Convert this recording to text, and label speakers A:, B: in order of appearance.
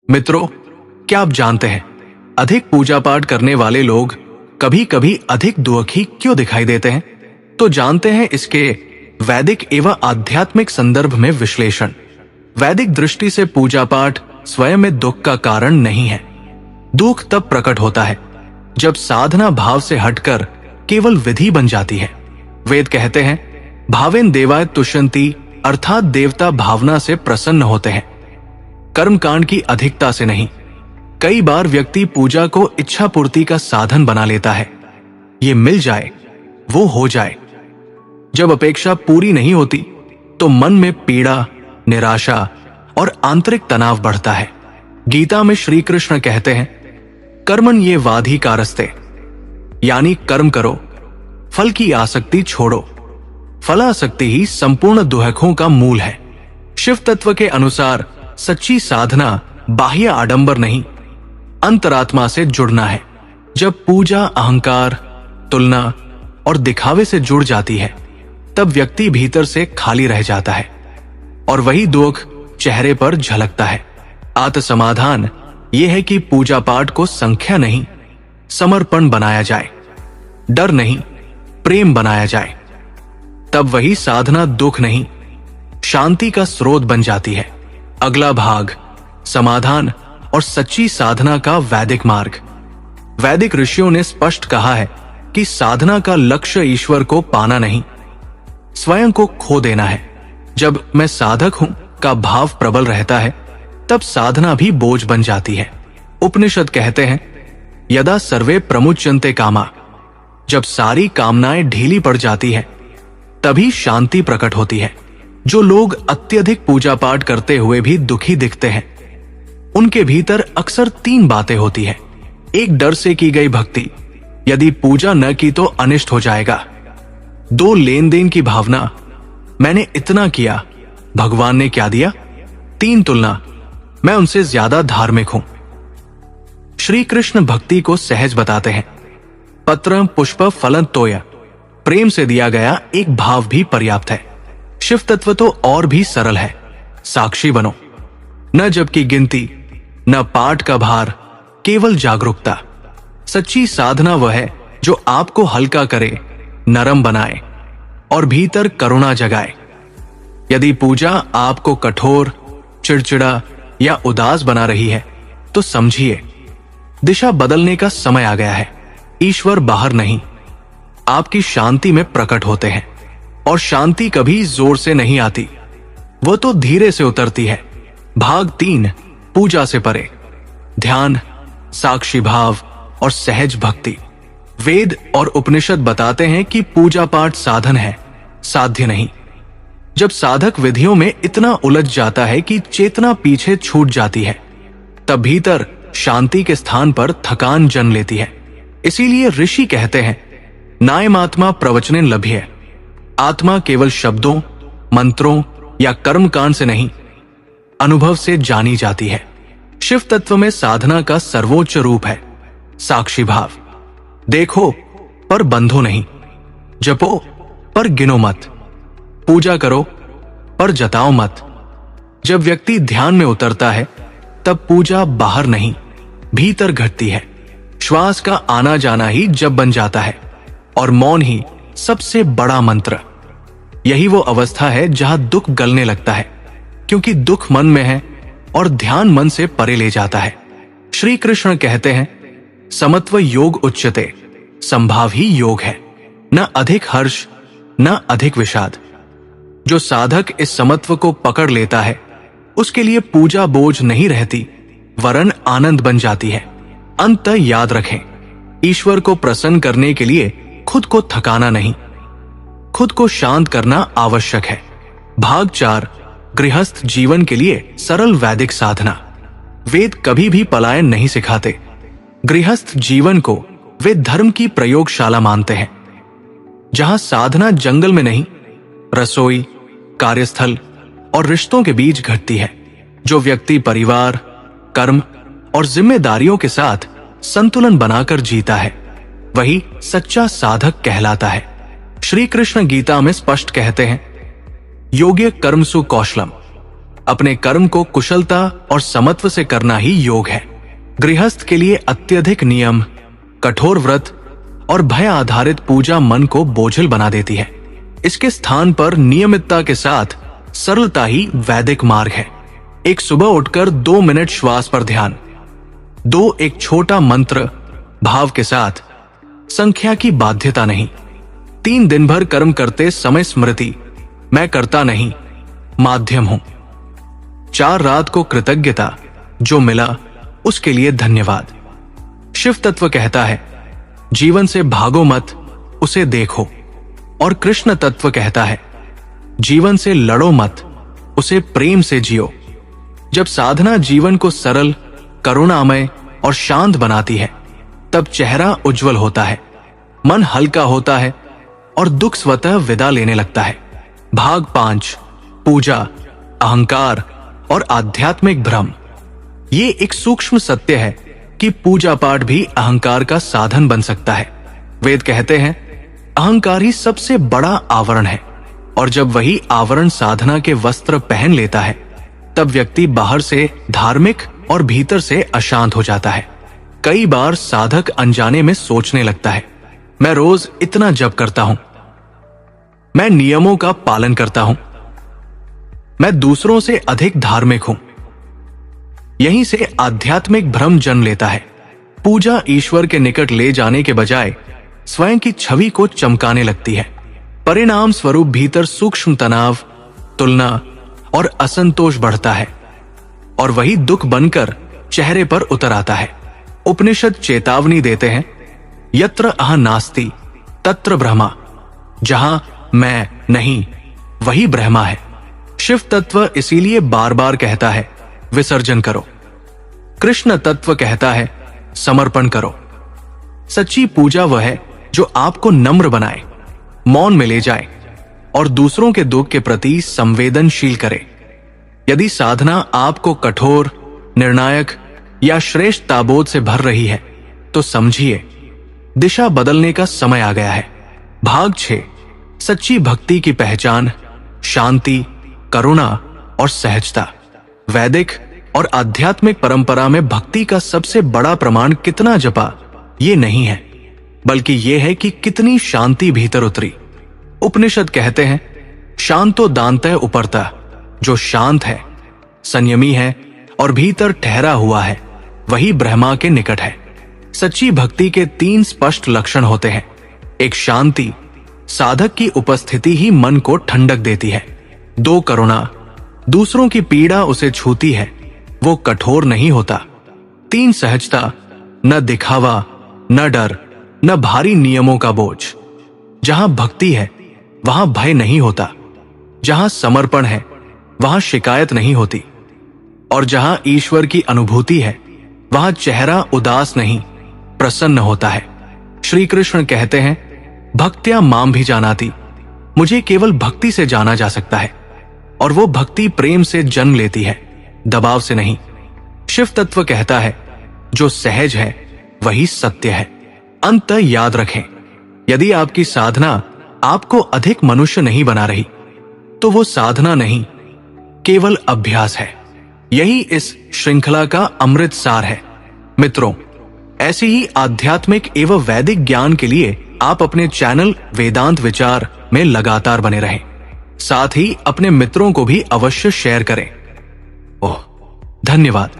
A: मित्रों, क्या आप जानते हैं अधिक पूजा पाठ करने वाले लोग कभी कभी अधिक दुखी क्यों दिखाई देते हैं? तो जानते हैं इसके वैदिक एवं आध्यात्मिक संदर्भ में विश्लेषण। वैदिक दृष्टि से पूजा पाठ स्वयं में दुख का कारण नहीं है। दुख तब प्रकट होता है जब साधना भाव से हटकर केवल विधि बन जाती है। वेद कहते हैं भावेन देवाय तुष्यन्ति, अर्थात देवता भावना से प्रसन्न होते हैं, कर्मकांड की अधिकता से नहीं। कई बार व्यक्ति पूजा को इच्छा पूर्ति का साधन बना लेता है। ये मिल जाए वो हो जाए। जब अपेक्षा पूरी नहीं होती तो मन में पीड़ा, निराशा और आंतरिक तनाव बढ़ता है। गीता में श्री कृष्ण कहते हैं कर्मण ये वाधिकारस्ते, यानी कर्म करो, फल की आसक्ति छोड़ो। फलासक्ति ही संपूर्ण दुहकों का मूल है। शिव तत्व के अनुसार सच्ची साधना बाह्य आडंबर नहीं, अंतरात्मा से जुड़ना है। जब पूजा अहंकार, तुलना और दिखावे से जुड़ जाती है तब व्यक्ति भीतर से खाली रह जाता है और वही दुख चेहरे पर झलकता है। आत्मसमाधान यह है कि पूजा पाठ को संख्या नहीं, समर्पण बनाया जाए, डर नहीं, प्रेम बनाया जाए। तब वही साधना दुख नहीं, शांति का स्रोत बन जाती है। अगला भाग, समाधान और सच्ची साधना का वैदिक मार्ग। वैदिक ऋषियों ने स्पष्ट कहा है कि साधना का लक्ष्य ईश्वर को पाना नहीं, स्वयं को खो देना है। जब मैं साधक हूं का भाव प्रबल रहता है तब साधना भी बोझ बन जाती है। उपनिषद कहते हैं यदा सर्वे प्रमुच्यन्ते कामा, जब सारी कामनाएं ढीली पड़ जाती है तभी शांति प्रकट होती है। जो लोग अत्यधिक पूजा पाठ करते हुए भी दुखी दिखते हैं उनके भीतर अक्सर तीन बातें होती है। एक, डर से की गई भक्ति, यदि पूजा न की तो अनिष्ट हो जाएगा। दो, लेन देन की भावना, मैंने इतना किया, भगवान ने क्या दिया। तीन, तुलना, मैं उनसे ज्यादा धार्मिक हूं। श्री कृष्ण भक्ति को सहज बताते हैं। पत्रम पुष्प फलन तोय, प्रेम से दिया गया एक भाव भी पर्याप्त है। शिव तत्व तो और भी सरल है। साक्षी बनो, न जब की गिनती, न पाठ का भार, केवल जागरूकता। सच्ची साधना वह है जो आपको हल्का करे, नरम बनाए और भीतर करुणा जगाए। यदि पूजा आपको कठोर, चिड़चिड़ा या उदास बना रही है तो समझिए दिशा बदलने का समय आ गया है। ईश्वर बाहर नहीं, आपकी शांति में प्रकट होते हैं और शांति कभी जोर से नहीं आती, वो तो धीरे से उतरती है। भाग 3, पूजा से परे, ध्यान, साक्षी भाव और सहज भक्ति। वेद और उपनिषद बताते हैं कि पूजा पाठ साधन है, साध्य नहीं। जब साधक विधियों में इतना उलझ जाता है कि चेतना पीछे छूट जाती है तब भीतर शांति के स्थान पर थकान जन्म लेती है। इसीलिए ऋषि कहते हैं नायम आत्मा प्रवचनेन लभ्य, आत्मा केवल शब्दों, मंत्रों या कर्मकांड से नहीं, अनुभव से जानी जाती है। शिव तत्व में साधना का सर्वोच्च रूप है साक्षी भाव। देखो पर बंधो नहीं, जपो पर गिनो मत, पूजा करो पर जताओ मत। जब व्यक्ति ध्यान में उतरता है तब पूजा बाहर नहीं, भीतर घटती है। श्वास का आना जाना ही जप बन जाता है और मौन ही सबसे बड़ा मंत्र। यही वो अवस्था है जहां दुख गलने लगता है, क्योंकि दुख मन में है और ध्यान मन से परे ले जाता है। श्री कृष्ण कहते हैं समत्व योग उच्यते, संभाव ही योग है, न अधिक हर्ष न अधिक विषाद। जो साधक इस समत्व को पकड़ लेता है उसके लिए पूजा बोझ नहीं रहती, वरन आनंद बन जाती है। अंत याद रखें, ईश्वर को प्रसन्न करने के लिए खुद को थकाना नहीं, खुद को शांत करना आवश्यक है। भाग 4, गृहस्थ जीवन के लिए सरल वैदिक साधना। वेद कभी भी पलायन नहीं सिखाते। गृहस्थ जीवन को वे धर्म की प्रयोगशाला मानते हैं, जहां साधना जंगल में नहीं, रसोई, कार्यस्थल और रिश्तों के बीच घटती है। जो व्यक्ति परिवार, कर्म और जिम्मेदारियों के साथ संतुलन बनाकर जीता है वही सच्चा साधक कहलाता है। श्री कृष्ण गीता में स्पष्ट कहते हैं योग्य कर्मसु कौशलम, अपने कर्म को कुशलता और समत्व से करना ही योग है। गृहस्थ के लिए अत्यधिक नियम, कठोर व्रत और भय आधारित पूजा मन को बोझिल बना देती है। इसके स्थान पर नियमितता के साथ सरलता ही वैदिक मार्ग है। एक सुबह उठकर 2 मिनट श्वास पर ध्यान, 2 एक छोटा मंत्र भाव के साथ, संख्या की बाध्यता नहीं, 3 दिन भर कर्म करते समय स्मृति, मैं करता नहीं, माध्यम हूं, 4 रात को कृतज्ञता, जो मिला उसके लिए धन्यवाद। शिव तत्व कहता है जीवन से भागो मत, उसे देखो। और कृष्ण तत्व कहता है जीवन से लड़ो मत, उसे प्रेम से जियो। जब साधना जीवन को सरल, करुणामय और शांत बनाती है, तब चेहरा उज्जवल होता है, मन हल्का होता है और दुख स्वतः विदा लेने लगता है। भाग 5, पूजा, अहंकार और आध्यात्मिक भ्रम। ये एक सूक्ष्म सत्य है कि पूजा पाठ भी अहंकार का साधन बन सकता है। वेद कहते हैं अहंकार ही सबसे बड़ा आवरण है, और जब वही आवरण साधना के वस्त्र पहन लेता है, तब व्यक्ति बाहर से धार्मिक और भीतर से अशांत हो जाता है। कई बार साधक अनजाने में सोचने लगता है, मैं रोज इतना जप करता हूं, मैं नियमों का पालन करता हूं, मैं दूसरों से अधिक धार्मिक हूं। यहीं से आध्यात्मिक भ्रम जन्म लेता है। पूजा ईश्वर के निकट ले जाने के बजाय स्वयं की छवि को चमकाने लगती है। परिणाम स्वरूप भीतर सूक्ष्म तनाव, तुलना और असंतोष बढ़ता है, और वही दुख बनकर चेहरे पर उतर आता है। उपनिषद चेतावनी देते हैं, यत्र अह नास्ति तत्र ब्रह्मा, जहां मैं नहीं वही ब्रह्मा है। शिव तत्व इसीलिए बार बार कहता है विसर्जन करो। कृष्ण तत्व कहता है समर्पण करो। सच्ची पूजा वह है जो आपको नम्र बनाए, मौन में ले जाए और दूसरों के दुख के प्रति संवेदनशील करे। यदि साधना आपको कठोर, निर्णायक या श्रेष्ठ ताबोध से भर रही है, तो समझिए दिशा बदलने का समय आ गया है। भाग 6, सच्ची भक्ति की पहचान, शांति, करुणा और सहजता। वैदिक और आध्यात्मिक परंपरा में भक्ति का सबसे बड़ा प्रमाण कितना जपा ये नहीं है, बल्कि यह है कि कितनी शांति भीतर उतरी। उपनिषद कहते हैं शांतो दान्तः उपरतः, जो शांत है, संयमी है और भीतर ठहरा हुआ है, वही ब्रह्मा के निकट है। सच्ची भक्ति के 3 स्पष्ट लक्षण होते हैं। एक शांति, साधक की उपस्थिति ही मन को ठंडक देती है। 2 करुणा, दूसरों की पीड़ा उसे छूती है, वो कठोर नहीं होता। 3 सहजता, न दिखावा, न डर, न भारी नियमों का बोझ। जहां भक्ति है वहां भय नहीं होता, जहां समर्पण है वहां शिकायत नहीं होती, और जहां ईश्वर की अनुभूति है वहां चेहरा उदास नहीं, प्रसन्न होता है। श्री कृष्ण कहते हैं भक्त्या माम भी जानाति, मुझे केवल भक्ति से जाना जा सकता है, और वो भक्ति प्रेम से जन्म लेती है, दबाव से नहीं। शिव तत्व कहता है जो सहज है वही सत्य है। अंत याद रखें, यदि आपकी साधना आपको अधिक मनुष्य नहीं बना रही, तो वो साधना नहीं, केवल अभ्यास है। यही इस श्रृंखला का अमृत सार है। मित्रों, ऐसे ही आध्यात्मिक एवं वैदिक ज्ञान के लिए आप अपने चैनल वेदांत विचार में लगातार बने रहें। साथ ही अपने मित्रों को भी अवश्य शेयर करें। ओह, धन्यवाद।